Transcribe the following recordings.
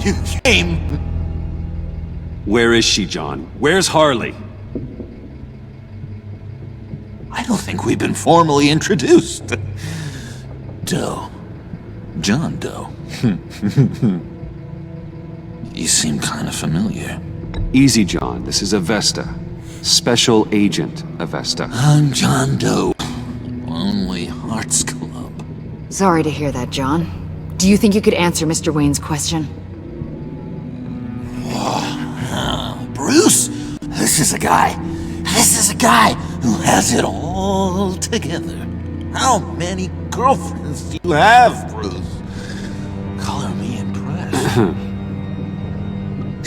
you came. Where is she, John? Where's Harley? I don't think we've been formally introduced. Doe. John Doe. You seem kind of familiar. Easy, John. This is Avesta. Special Agent Avesta. I'm John Doe. Lonely Hearts Club. Sorry to hear that, John. Do you think you could answer Mr. Wayne's question? Bruce, this is a guy who has it all together. How many girlfriends do you have, Bruce? Color me impressed.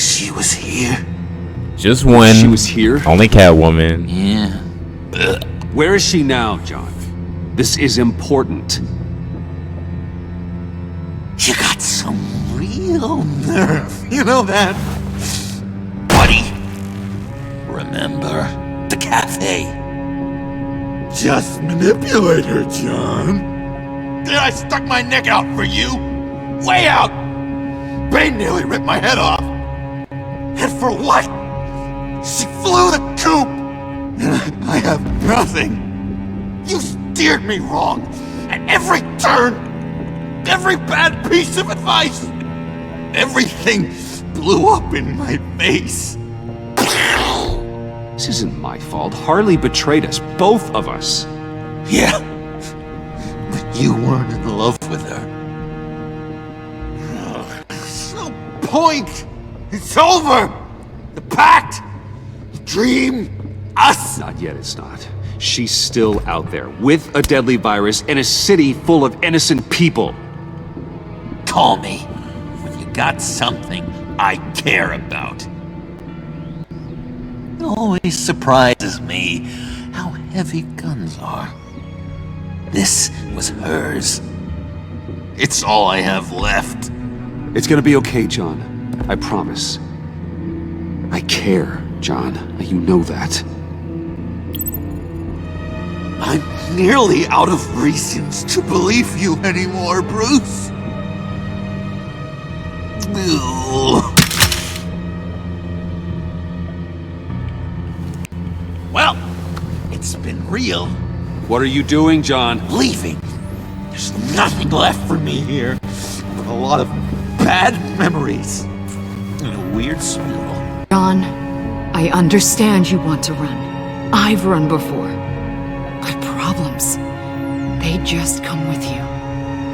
She was here. Just one. She was here? Only Catwoman. Yeah. Where is she now, John? This is important. You got some real nerve. You know that? Buddy. Remember the cafe? Just manipulate her, John. Then I stuck my neck out for you. Way out. Bane nearly ripped my head off. And for what? She flew the coop. And I have nothing. You steered me wrong at every turn. Every bad piece of advice. Everything blew up in my face. This isn't my fault. Harley betrayed us, both of us. Yeah, but you weren't in love with her. There's no point. It's over. The pact, the dream, us. Not yet, it's not. She's still out there, with a deadly virus in a city full of innocent people. Call me when you got something I care about. It always surprises me how heavy guns are. This was hers. It's all I have left. It's gonna be okay, John. I promise. I care, John. You know that. I'm nearly out of reasons to believe you anymore, Bruce. Ugh. Well, it's been real. What are you doing, John? Leaving. There's nothing left for me here but a lot of bad memories and a weird smell. John, I understand you want to run. I've run before. But problems, they just come with you.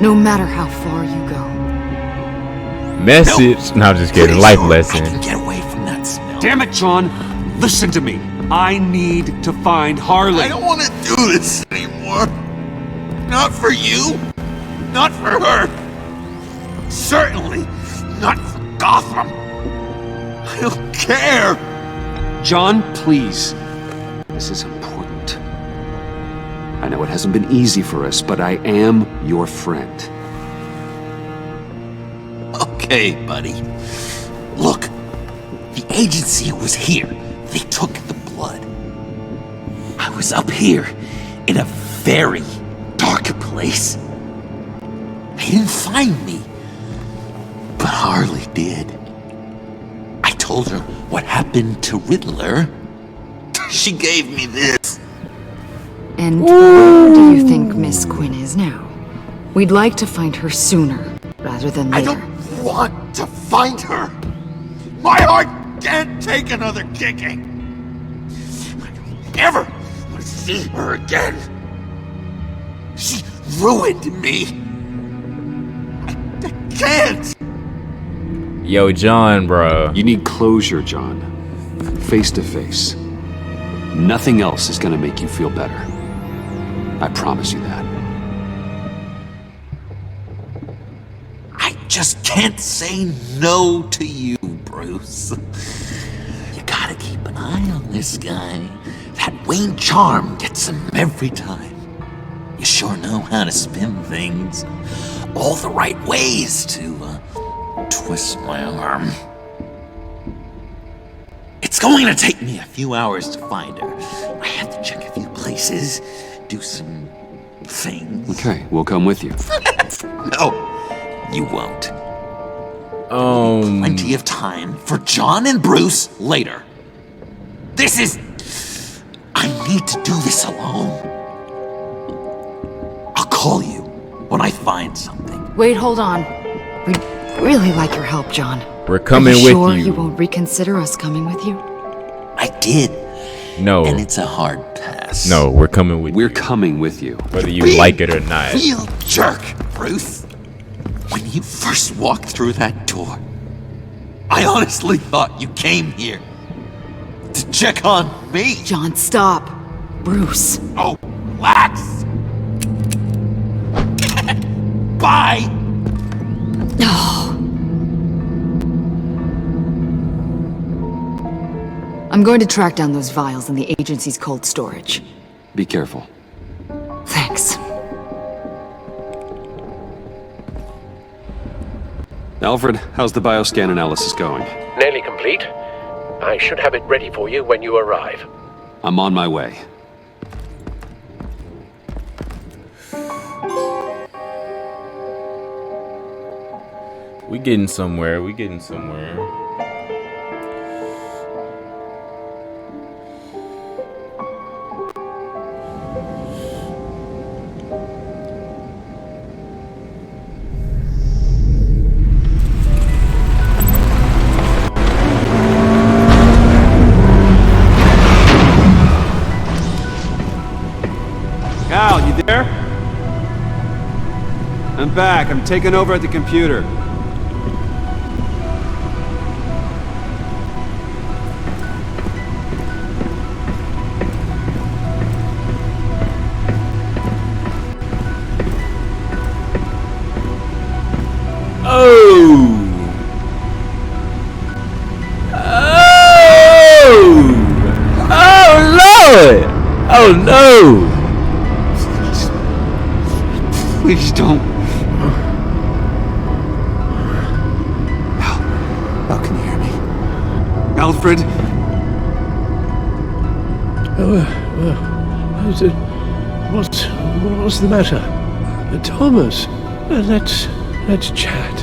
No matter how far you go. Message. No, I'm just kidding. Pretty Life sure lesson. I can get away from that smell. Damn it, John! Listen to me. I need to find Harley. I don't want to do this anymore. Not for you. Not for her. Certainly not for Gotham. I don't care. John, please. This is important. I know it hasn't been easy for us, but I am your friend. Okay, buddy. Look, the agency was here. They took the blood. I was up here in a very dark place. They didn't find me, but Harley did. I told her what happened to Riddler. She gave me this. And where do you think Miss Quinn is now? We'd like to find her sooner, rather than later. I don't want to find her. My heart can't take another kicking. I don't ever want to see her again. She ruined me. I can't. Yo, John, bro. You need closure, John. Face to face. Nothing else is gonna make you feel better. I promise you that. I just can't say no to you, Bruce. You gotta keep an eye on this guy. That Wayne charm gets him every time. You sure know how to spin things. All the right ways to twist my arm. It's going to take me a few hours to find her. I have to check a few places, do some things. Okay, we'll come with you. No, you won't. Plenty of time for John and Bruce later. This is... I need to do this alone. I'll call you when I find something. Wait, hold on. We'd really like your help, John. We're coming Are you with sure you. you won't reconsider us coming with you? I did, No. and it's a hard pass. No, we're coming with We're you. coming with you. Whether you like it or not. Real jerk, Bruce. When you first walked through that door, I honestly thought you came here to check on me. John, stop. Bruce. Oh, relax. Bye. I'm going to track down those vials in the agency's cold storage. Be careful. Thanks. Alfred, how's the bioscan analysis going? Nearly complete. I should have it ready for you when you arrive. I'm on my way. We getting somewhere. We getting somewhere. Cal, you there? I'm back. I'm taking over at the computer. Oh! Oh! Oh, Lord! Oh, no! Please don't. Al, can you hear me? Alfred? What's the matter? Thomas, let's chat.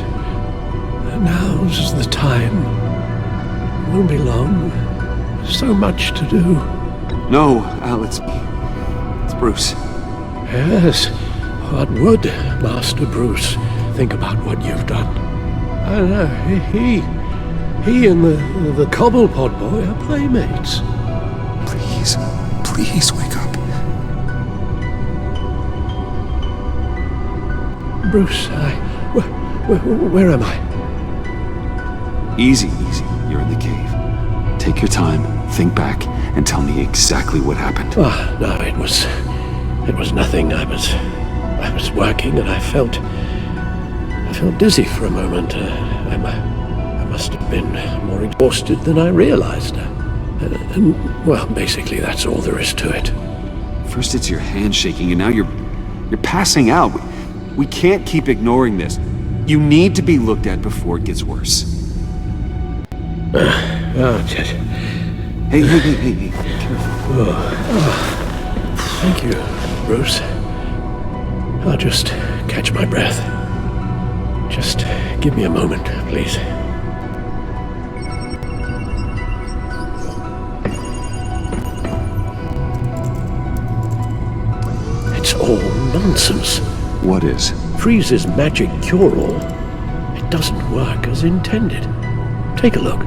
Now's the time. Won't be long. So much to do. No, Al, it's Bruce. Yes. What would Master Bruce think about what you've done? I know. He and the Cobblepot boy are playmates. Please wake up. Bruce, where am I? Easy. You're in the cave. Take your time, think back, and tell me exactly what happened. Ah, no, it was nothing. I was working and I felt dizzy for a moment. I must have been more exhausted than I realized. Well, basically that's all there is to it. First it's your hand shaking, and now you're passing out. We can't keep ignoring this. You need to be looked at before it gets worse. Just... Hey, careful. Thank you, Bruce. I'll just catch my breath. Just give me a moment, please. It's all nonsense. What is? Freeze's magic cure-all. It doesn't work as intended. Take a look.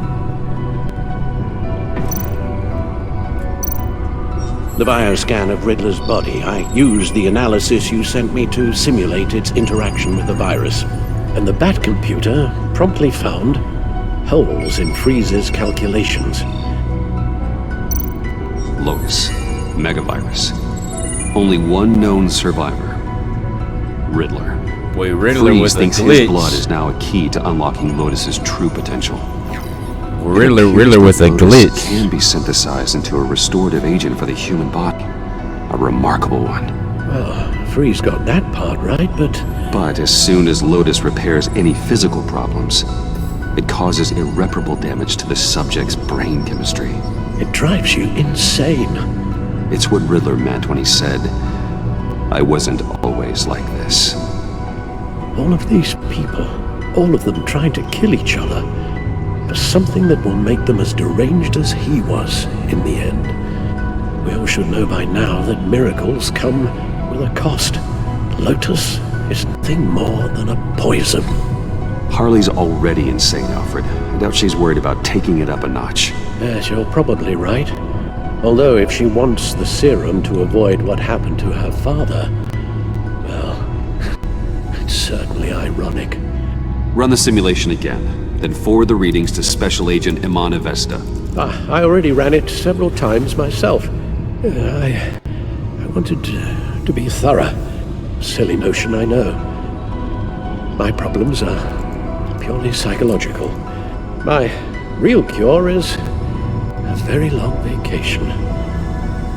The bioscan of Riddler's body. I used the analysis you sent me to simulate its interaction with the virus. And the Bat computer promptly found holes in Freeze's calculations. Lotus. Megavirus. Only one known survivor. Riddler. Boy, Riddler Freeze was a thinks glitch. his blood is now a key to unlocking Lotus's true potential. Riddler was a Lotus glitch. can be synthesized into a restorative agent for the human body. A remarkable one. Well, Freeze got that part right, But as soon as Lotus repairs any physical problems, it causes irreparable damage to the subject's brain chemistry. it drives you insane. It's what Riddler meant when he said, "I wasn't always like this." All of these people, all of them trying to kill each other for something that will make them as deranged as he was in the end. We all should know by now that miracles come with a cost. Lotus is nothing more than a poison. Harley's already insane, Alfred. I doubt she's worried about taking it up a notch. Yes, you're probably right. Although if she wants the serum to avoid what happened to her father, well, it's certainly ironic. Run the simulation again, then forward the readings to Special Agent Iman Avesta. I already ran it several times myself. I wanted to be thorough. Silly notion, I know. My problems are purely psychological. My real cure is a very long vacation.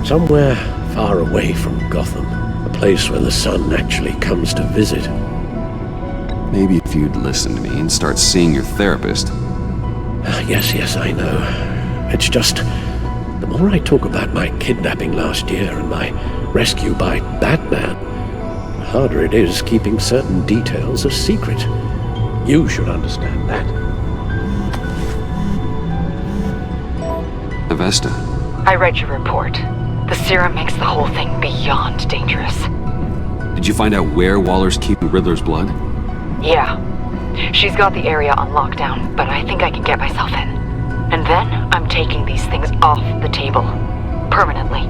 Somewhere far away from Gotham. A place where the sun actually comes to visit. Maybe if you'd listen to me and start seeing your therapist. Yes, I know. It's just, the more I talk about my kidnapping last year and my rescue by Batman, the harder it is keeping certain details a secret. You should understand that. Avesta. I read your report. The serum makes the whole thing beyond dangerous. Did you find out where Waller's keeping Riddler's blood? Yeah. She's got the area on lockdown, but I think I can get myself in. And then I'm taking these things off the table. Permanently.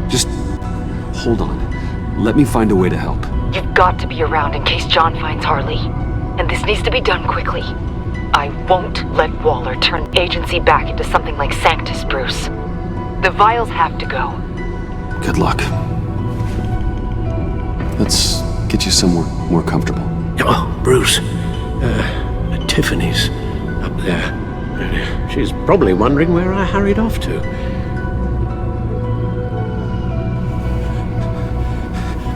Just hold on. Let me find a way to help. You've got to be around in case John finds Harley. And this needs to be done quickly. I won't let Waller turn agency back into something like Sanctus, Bruce. The vials have to go. Good luck. Let's get you somewhere more comfortable. Oh, Bruce. Tiffany's up there. She's probably wondering where I hurried off to.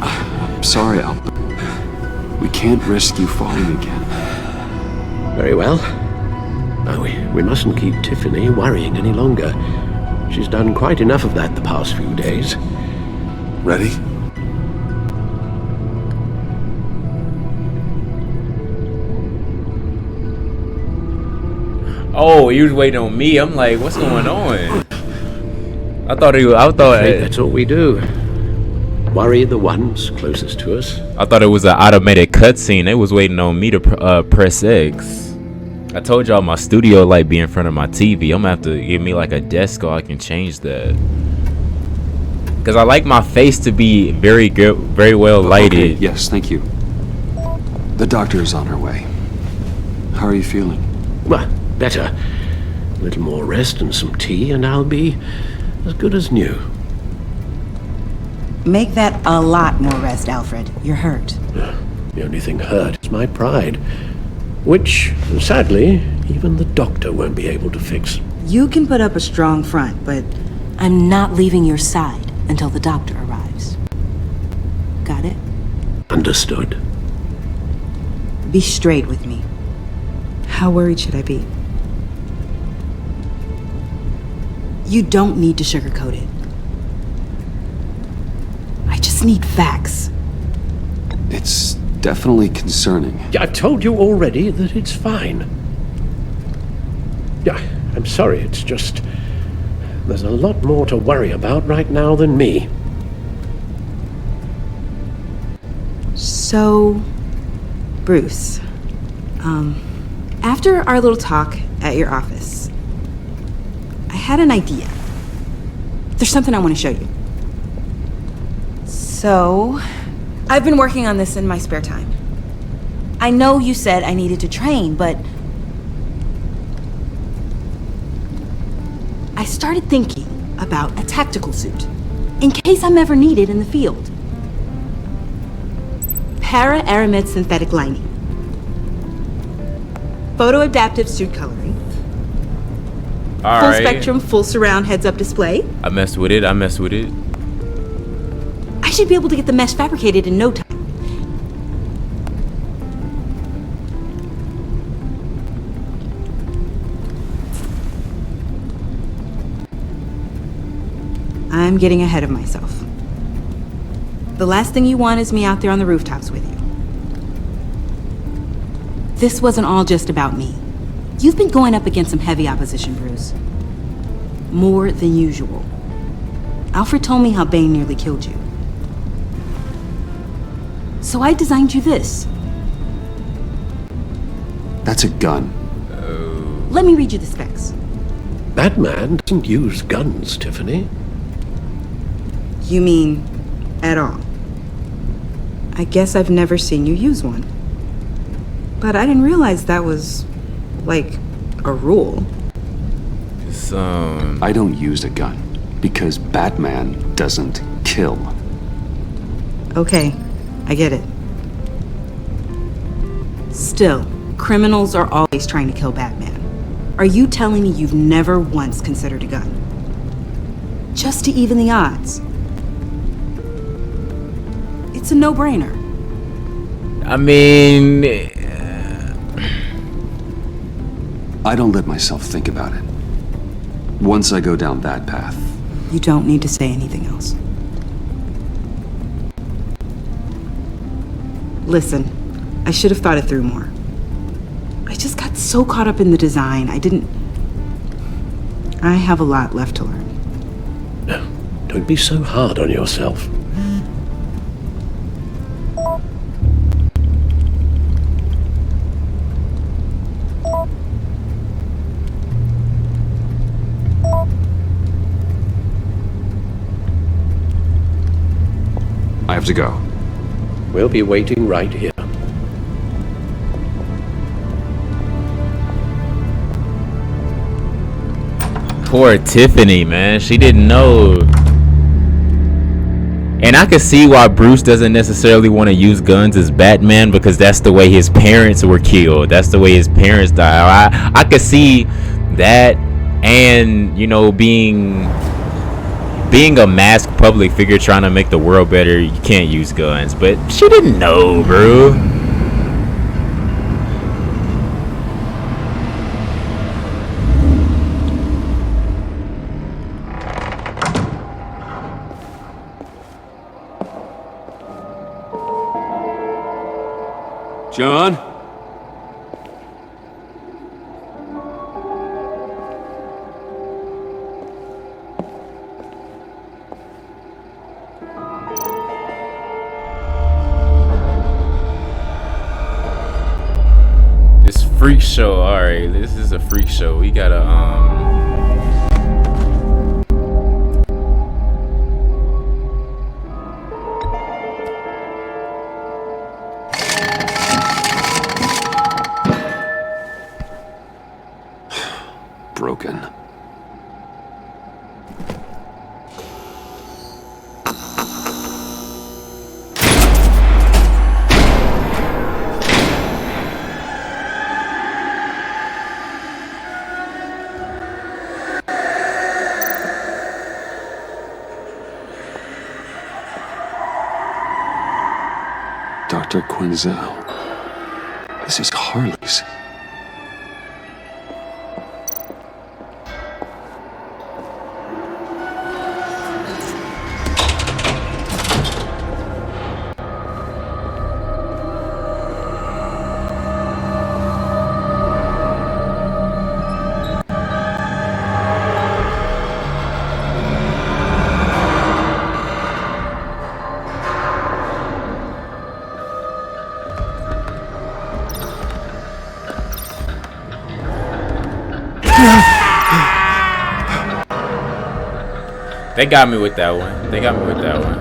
I'm sorry, Albert. We can't risk you falling again. Very well. No, we mustn't keep Tiffany worrying any longer. She's done quite enough of that the past few days. Ready? Oh, he was waiting on me. I'm like, what's going on? I thought That's all we do. Worry the ones closest to us. I thought it was an automated cutscene. They was waiting on me to press X. I told y'all my studio light be in front of my TV. I'm gonna have to give me like a desk so I can change that. Cause I like my face to be very good, very well lighted. Okay, yes, thank you. The doctor is on her way. How are you feeling? Well, better. A little more rest and some tea, and I'll be as good as new. Make that a lot more rest, Alfred. You're hurt. The only thing hurt is my pride, which, sadly, even the doctor won't be able to fix. You can put up a strong front, but I'm not leaving your side until the doctor arrives. Got it? Understood. Be straight with me. How worried should I be? You don't need to sugarcoat it. I just need facts. It's definitely concerning. Yeah, I've told you already that it's fine. Yeah, I'm sorry, it's just... There's a lot more to worry about right now than me. So, Bruce, after our little talk at your office, I had an idea. There's something I want to show you. So, I've been working on this in my spare time. I know you said I needed to train, but I started thinking about a tactical suit, in case I'm ever needed in the field. Para-aramid synthetic lining. Photo-adaptive suit coloring. All Full right. spectrum, full surround heads-up display. I messed with it. I should be able to get the mesh fabricated in no time. I'm getting ahead of myself. The last thing you want is me out there on the rooftops with you. This wasn't all just about me. You've been going up against some heavy opposition, Bruce. More than usual. Alfred told me how Bane nearly killed you. So I designed you this. That's a gun. Let me read you the specs. Batman doesn't use guns, Tiffany. You mean at all? I guess I've never seen you use one. But I didn't realize that was, like, a rule. I don't use a gun because Batman doesn't kill. Okay, I get it. Still, criminals are always trying to kill Batman. Are you telling me you've never once considered a gun? Just to even the odds. It's a no-brainer. I mean, I don't let myself think about it. Once I go down that path. You don't need to say anything else. Listen, I should have thought it through more. I just got so caught up in the design, I have a lot left to learn. No, don't be so hard on yourself. I have to go. We'll be waiting right here. poor Tiffany, man. She didn't know. And I can see why Bruce doesn't necessarily want to use guns as Batman, because that's the way his parents were killed. That's the way his parents died. I could see that, and you know, being a masked public figure trying to make the world better, you can't use guns. But she didn't know, bro. John? This freak show, alright, this is a freak show. We gotta Broken. Dr. Quinzel. This is Harley's. They got me with that one. They got me with that one.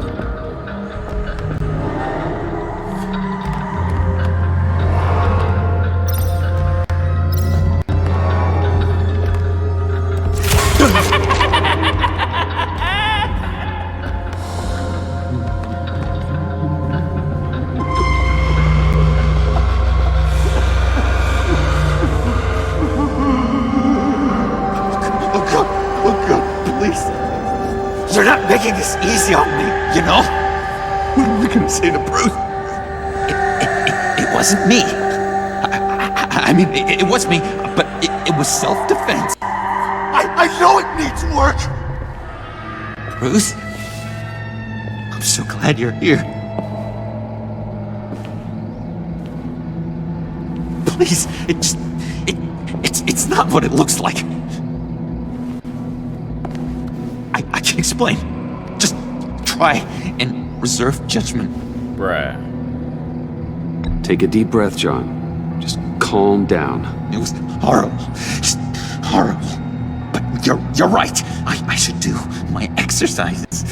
Look up, please. You're not making this easy on me, you know? What are we gonna say to Bruce? It wasn't me. I mean, it was me, but it was self-defense. I know it needs work. Bruce, I'm so glad you're here. Please, it's not what it looks like. I can explain. Just try and reserve judgment. Bruh. Take a deep breath, John. Just calm down. It was horrible. Just horrible. But you're right. I should do my exercises.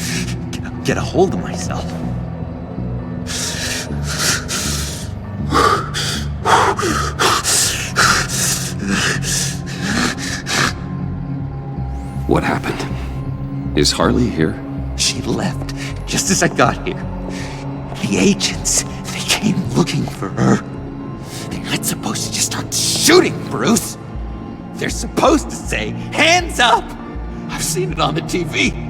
Get a hold of myself. What happened? Is Harley here? She left just as I got here. The agents, they came looking for her. They're not supposed to just start shooting, Bruce. They're supposed to say, hands up! I've seen it on the TV.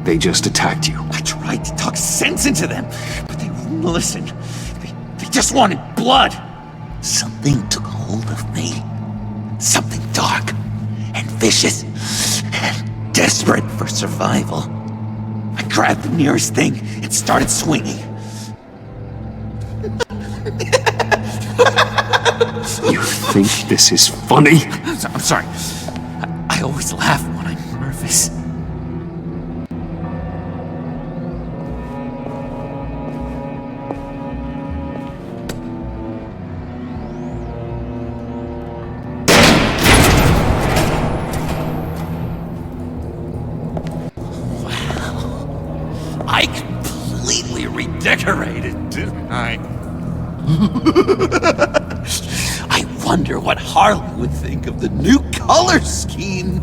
They just attacked you. I tried to talk sense into them, but they wouldn't listen. They just wanted blood. Something took hold of me. Something dark and vicious and desperate for survival. I grabbed the nearest thing and started swinging. You think this is funny? I'm sorry. I always laugh when I'm nervous. I completely redecorated, didn't I? I wonder what Harley would think of the new color scheme.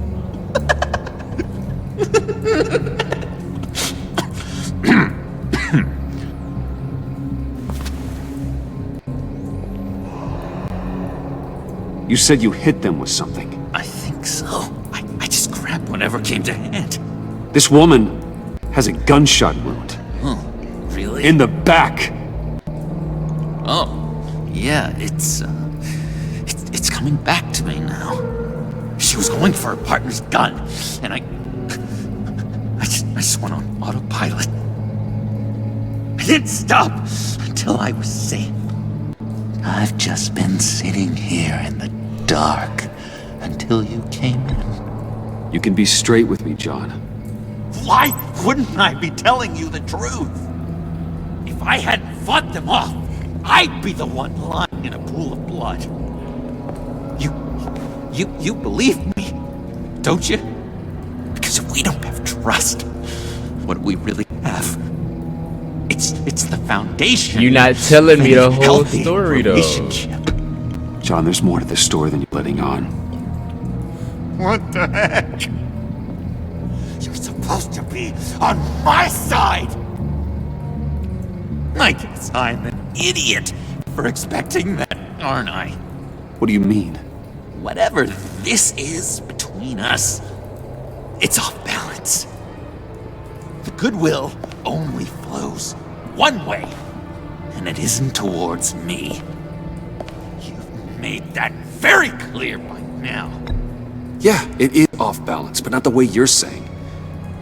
You said you hit them with something. I think so. I just grabbed whatever came to hand. This woman has a gunshot wound. Oh, really? In the back. Oh, yeah, it's coming back to me now. She was going for her partner's gun, and I just went on autopilot. I didn't stop until I was safe. I've just been sitting here in the dark until you came in. You can be straight with me, John. Why wouldn't I be telling you the truth? If I hadn't fought them off, I'd be the one lying in a pool of blood. You believe me, don't you? Because if we don't have trust, what do we really have? It's the foundation. You're not telling me the whole Healthy story, though. relationship. John, there's more to this story than you're letting on. What the heck? You're supposed to be on my side! I guess I'm an idiot for expecting that, aren't I? What do you mean? Whatever this is between us, it's off balance. The goodwill only flows one way, and it isn't towards me. You've made that very clear by now. Yeah, it is off balance, but not the way you're saying.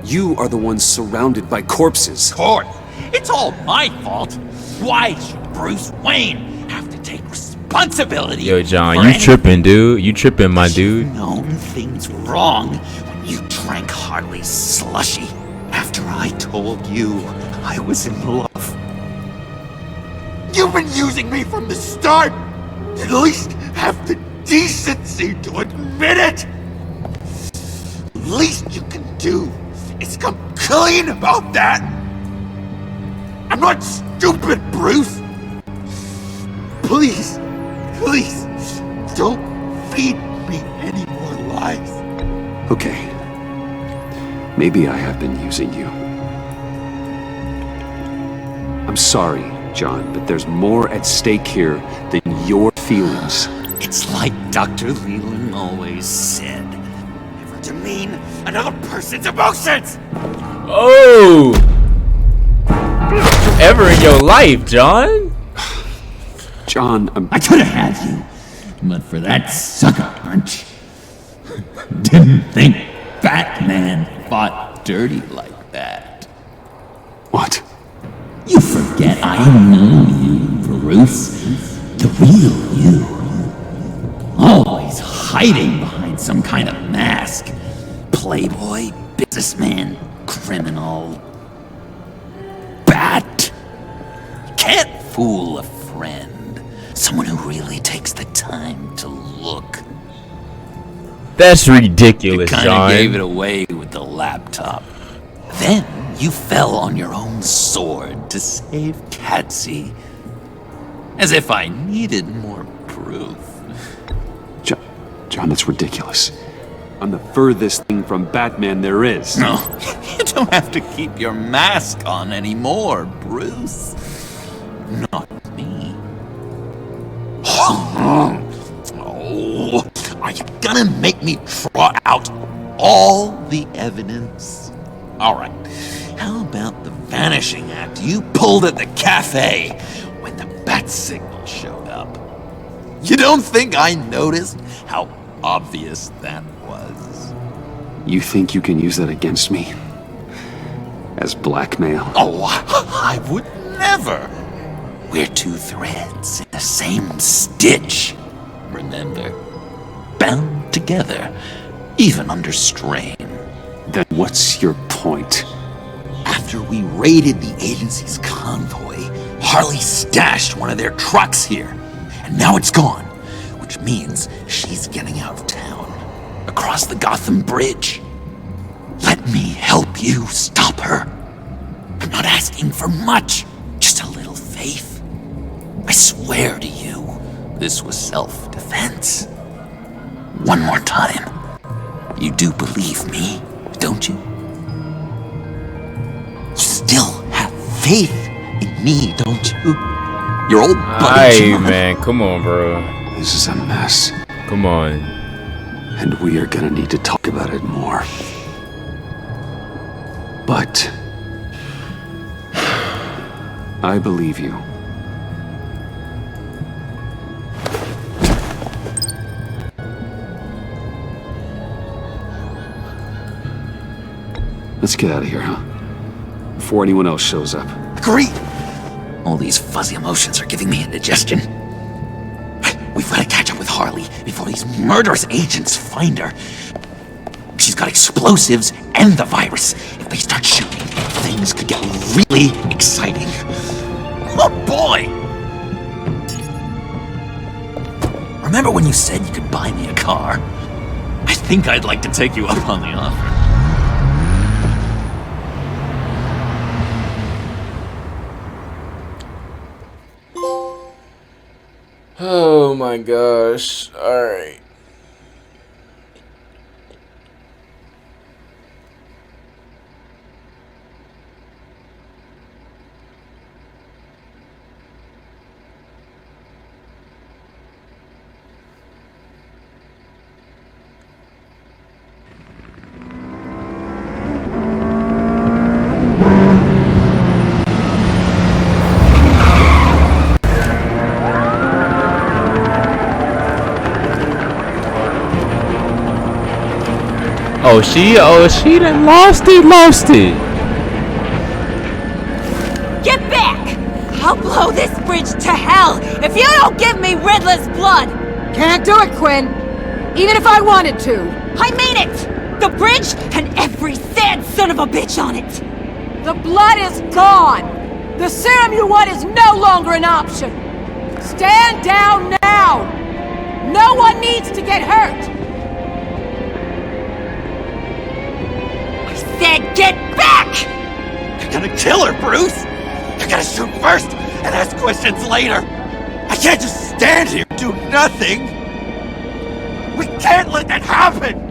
You are the one surrounded by corpses. Court, it's all my fault. Why should Bruce Wayne have to take responsibility? Yo, John, for you anything? tripping, dude. You tripping, my dude. You've known things wrong when you drank Harley's slushy after I told you I was in love. You've been using me from the start. At least have the decency to admit it. Least you can do is come clean about that. I'm not stupid, Bruce. Please, please, don't feed me any more lies. Okay. Maybe I have been using you. I'm sorry, John, but there's more at stake here than your feelings. It's like Dr. Leland always said. Never demean another person's emotions! Oh! Ever in your life, John? John, I could have had you, but for that sucker punch. Didn't think Batman fought dirty like that. forget I know you, Bruce. The real you. Always hiding behind some kind of mask. Playboy, businessman, criminal. Bat. Can't fool a friend. Someone who really takes the time to look. That's ridiculous, You John. kinda gave it away with the laptop. Then you fell on your own sword to save Patsy. As if I needed more proof. John, that's ridiculous. I'm the furthest thing from Batman there is. No, you don't have to keep your mask on anymore, Bruce. Not me. Oh, are you gonna make me trot out all the evidence? All right, how about the vanishing act you pulled at the cafe when the bat signal showed up? You don't think I noticed how obvious that was? You think you can use that against me? As blackmail? Oh, I would never. We're two threads in the same stitch. Remember? Bound together, even under strain. Then what's your point? After we raided the agency's convoy, Harley stashed one of their trucks here. And now it's gone, which means she's getting out of town, across the Gotham Bridge. Let me help you stop her. I'm not asking for much, just a little faith. I swear to you, this was self-defense. One more time. You do believe me, don't you? You still have faith in me, don't you? Your old buddy Hey, John. man, come on, bro. This is a mess. Come on. And we are gonna need to talk about it more. But I believe you. Let's get out of here, huh? Before anyone else shows up. Great! All these fuzzy emotions are giving me indigestion. We've got to catch up with Harley before these murderous agents find her. She's got explosives and the virus. If they start shooting, things could get really exciting. Oh boy! Remember when you said you could buy me a car? I think I'd like to take you up on the offer. Oh my gosh. Alright. Oh, she done lost it. Get back! I'll blow this bridge to hell if you don't give me Riddler's blood! Can't do it, Quinn. Even if I wanted to. I mean it! The bridge and every sad son of a bitch on it! The blood is gone. The serum you want is no longer an option. Stand down now. No one needs to get hurt. Said get back! You're gonna kill her, Bruce! You're gonna shoot first and ask questions later! I can't just stand here and do nothing! We can't let that happen!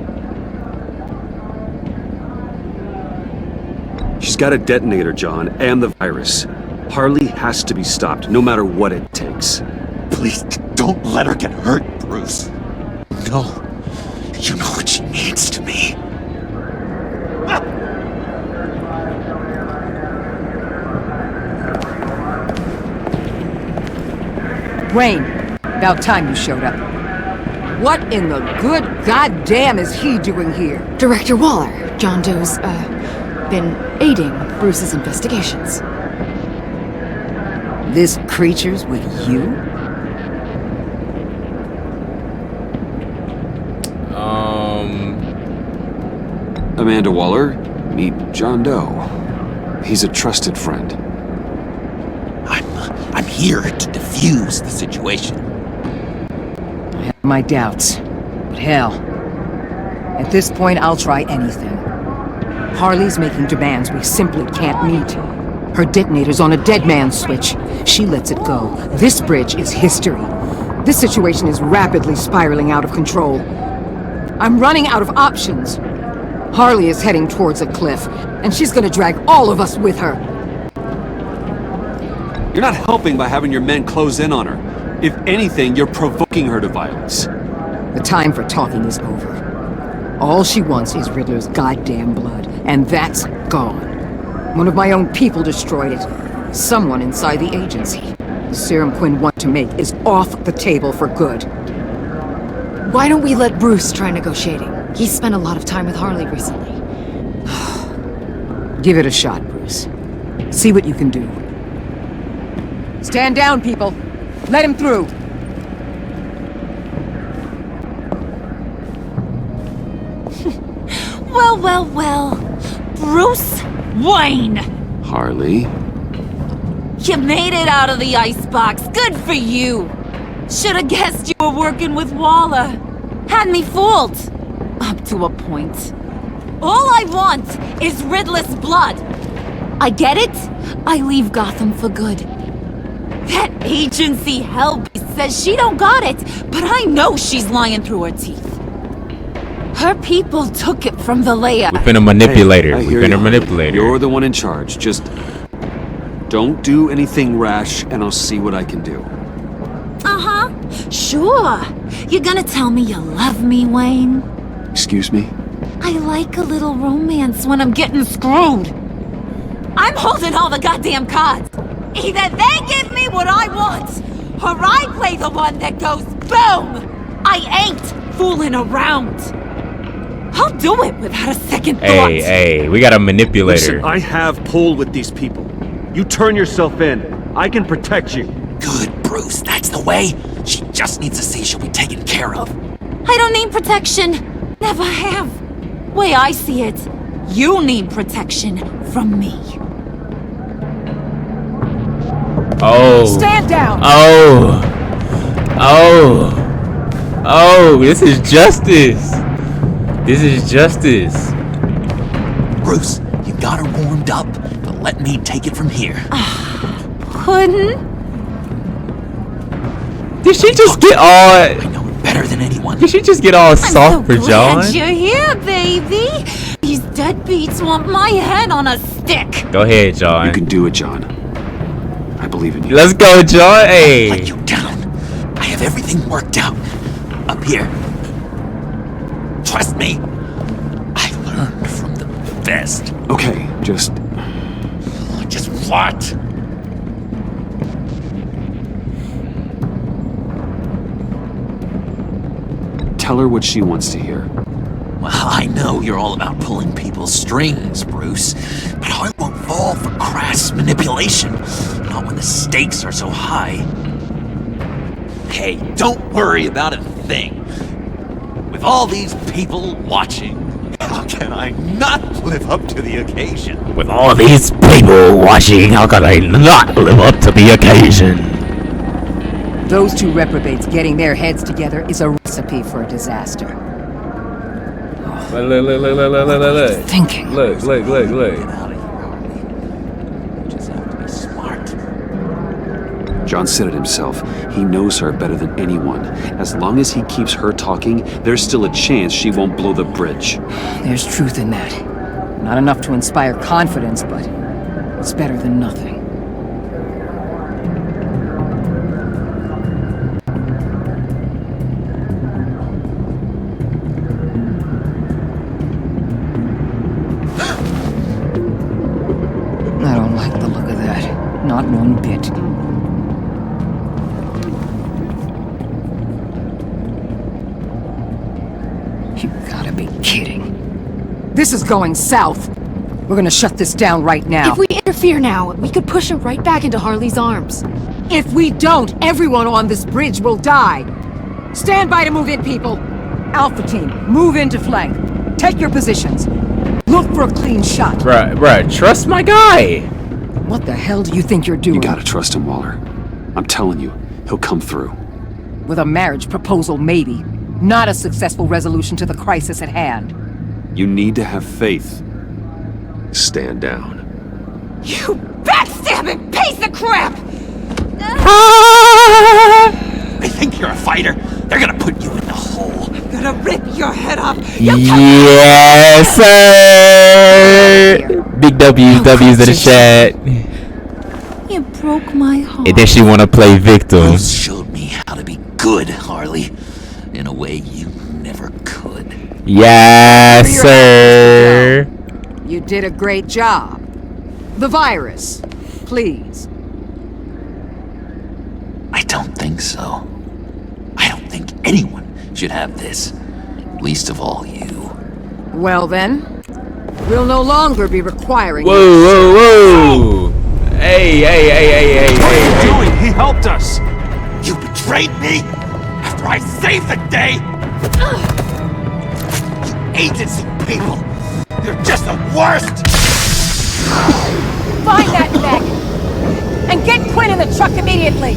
She's got a detonator, John, and the virus. Harley has to be stopped, no matter what it takes. Please don't let her get hurt, Bruce. No. You know what she means to me. Wayne, about time you showed up. What in the good goddamn is he doing here? Director Waller, John Doe's, been aiding Bruce's investigations. this creature's with you? Amanda Waller, meet John Doe. He's a trusted friend. I'm here to defuse the situation. I have my doubts. But hell, at this point I'll try anything. Harley's making demands we simply can't meet. Her detonator's on a dead man's switch. She lets it go. This bridge is history. This situation is rapidly spiraling out of control. I'm running out of options. Harley is heading towards a cliff, and she's gonna drag all of us with her. You're not helping by having your men close in on her. If anything, you're provoking her to violence. The time for talking is over. All she wants is Riddler's goddamn blood, and that's gone. One of my own people destroyed it. Someone inside the agency. The serum Quinn wants to make is off the table for good. Why don't we let Bruce try negotiating? He's spent a lot of time with Harley recently. Give it a shot, Bruce. See what you can do. Stand down, people. Let him through. Well, well, well. Bruce Wayne! Harley? You made it out of the icebox. Good for you. Should have guessed you were working with Waller. Had me fooled. Up to a point. All I want is Riddler's blood. I get it. I leave Gotham for good. That agency hellbeast says she don't got it, but I know she's lying through her teeth. Her people took it from the layer. We finna manipulate her. Hey, We finna manipulate her. You're the one in charge. Just don't do anything rash, and I'll see what I can do. Uh-huh. Sure. You're gonna tell me you love me, Wayne? Excuse me? I like a little romance when I'm getting screwed. I'm holding all the goddamn cards. Either they give me what I want, or I play the one that goes boom! I ain't fooling around. I'll do it without a second thought. Hey, we gotta manipulate her. Listen, I have pull with these people. You turn yourself in. I can protect you. Good, Bruce, that's the way. She just needs to see she'll be taken care of. I don't need protection. Never have. Way I see it, you need protection from me. Oh. Stand down. Oh, this is justice. This is justice. Bruce, you got her warmed up, but let me take it from here. Couldn't? Did she just get all... I know her better than anyone. Did she just get all soft for John? Glad you're here, baby. These deadbeats want my head on a stick. Go ahead, John. You can do it, John. I believe in you. Let's go, John. Hey. Let you down. I have everything worked out. Up here. Trust me. I learned from the best. Okay, just what? tell her what she wants to hear. Well, I know you're all about pulling people's strings, Bruce, but I won't fall for crass manipulation. Not when the stakes are so high. Hey, don't worry about a thing. With all these people watching, how can I not live up to the occasion? With all these people watching, how could I not live up to the occasion? Those two reprobates getting their heads together is a recipe for a disaster. Look. Thinking. Look. Get out of here, Harley. You just have to be smart. John said it himself. He knows her better than anyone. As long as he keeps her talking, there's still a chance she won't blow the bridge. There's truth in that. Not enough to inspire confidence, but it's better than nothing. I don't like the look of that. Not one bit. You gotta be kidding. This is going south. We're gonna shut this down right now. If we interfere interfere now, we could push him right back into Harley's arms. If we don't, everyone on this bridge will die. Stand by to move in, people. Alpha team, move into flank. Take your positions. Look for a clean shot. Bruh, trust my guy. What the hell do you think you're doing? You gotta trust him, Waller. I'm telling you, he'll come through. With a marriage proposal, maybe. Not a successful resolution to the crisis at hand. You need to have faith. Stand down. You backstabbing piece of crap! They think you're a fighter. They're gonna put you in the hole. I'm gonna rip your head off. Yes, sir. Big W's in the chat. You broke my heart. And then she wanna play victim. You showed me how to be good, Harley. In a way you never could. Yes, sir. You did a great job. The virus, please. I don't think so. I don't think anyone should have this. Least of all you. Well then, we'll no longer be requiring Whoa. Hey. What are you doing? He helped us. You betrayed me after I saved the day. You agency people. You're just the worst. Find that Meg! And get Quinn in the truck immediately!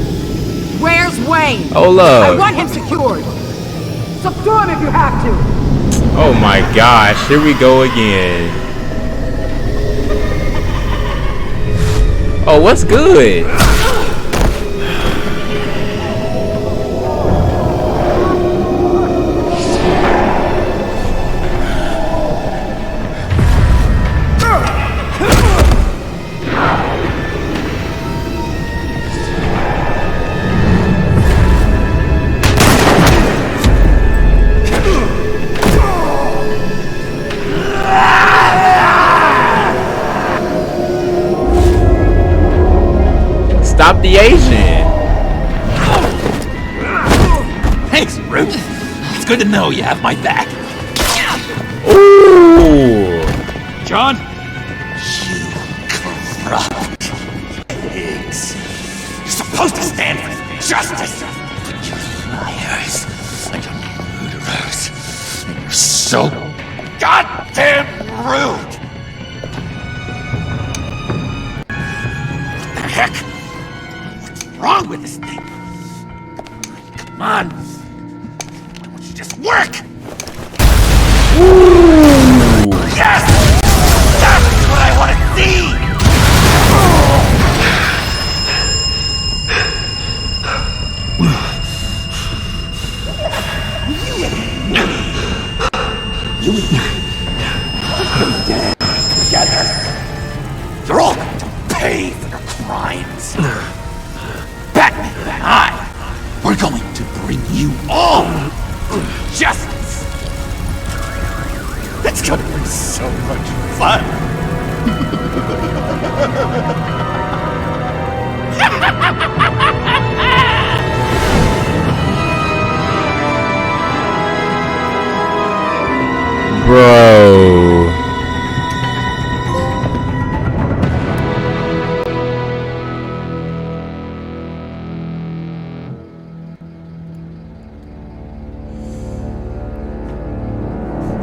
Where's Wayne? Hold up. I want him secured! Subdue him if you have to! Oh my gosh, here we go again. Oh, what's good? Stop the Asian. Thanks, Root. It's good to know you have my back. Ooh. John? You corrupt pigs. You're supposed to stand for justice. But you're liars. And you're murderers. And you're so goddamn rude. What the heck? What's wrong with this thing? Come on. Why won't you just work? Yes! That's what I want to see! You and me. You're dead together. You're all going to pay for your crimes. Batman and I, we're going to bring you all justice. It's gonna be so much fun! Bro.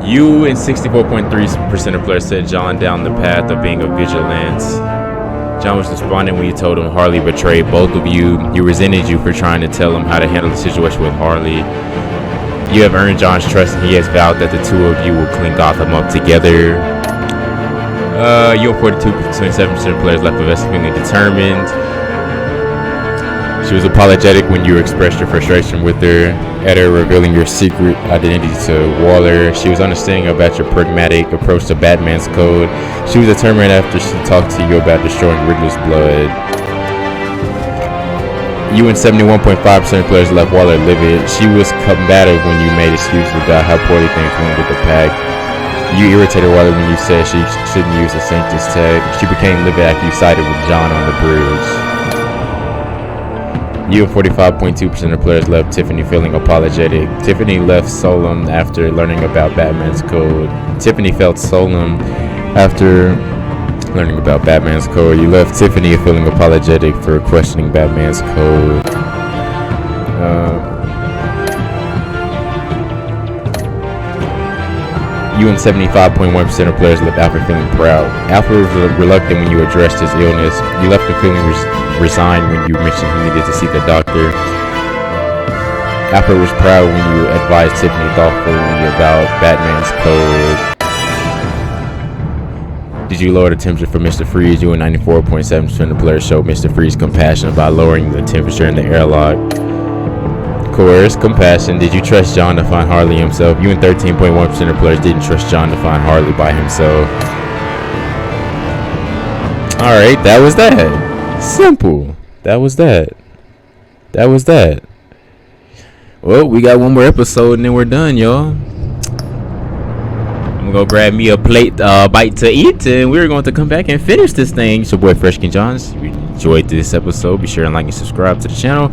You and 64.3% of players said John down the path of being a vigilante. John was responding when you told him Harley betrayed both of you. He resented you for trying to tell him how to handle the situation with Harley. You have earned John's trust, and he has vowed that the two of you will clean Gotham up together. You and 42.7% of players left investingly determined. She was apologetic when you expressed your frustration with her at her revealing your secret identity to Waller. She was understanding about your pragmatic approach to Batman's code. She was determined after she talked to you about destroying Riddler's blood. You and 71.5% of players left Waller livid. She was combative when you made excuses about how poorly things went with the pack. You irritated Waller when you said she shouldn't use the Sanctus tag. She became livid after you sided with John on the bridge. You and 45.2% of players left Tiffany feeling apologetic. Tiffany left Solem after learning about Batman's code. Tiffany felt solemn after Learning about Batman's code. You left Tiffany feeling apologetic for questioning Batman's code. You and 75.1% of players left Alfred feeling proud. Alfred was reluctant when you addressed his illness. You left him feeling resigned when you mentioned he needed to see the doctor. Alfred was proud when you advised Tiffany thoughtfully about Batman's code. Did you lower the temperature for Mr. Freeze? You and 94.7% of players showed Mr. Freeze compassion by lowering the temperature in the airlock. Coerce, compassion. Did you trust John to find Harley himself? You and 13.1% of players didn't trust John to find Harley by himself. Alright, that was that. Simple. That was that. That was that. Well, we got one more episode and then we're done, y'all. I'm gonna go grab me a plate, bite to eat, and we're going to come back and finish this thing. It's your boy Fresh King Johns. If you enjoyed this episode, be sure and like and subscribe to the channel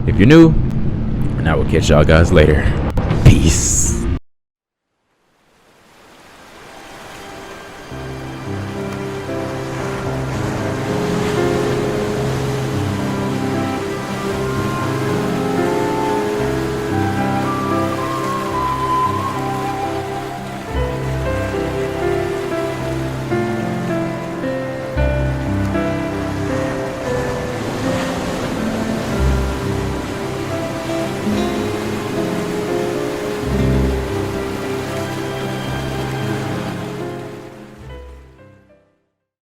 if you're new. And I will catch y'all guys later. Peace.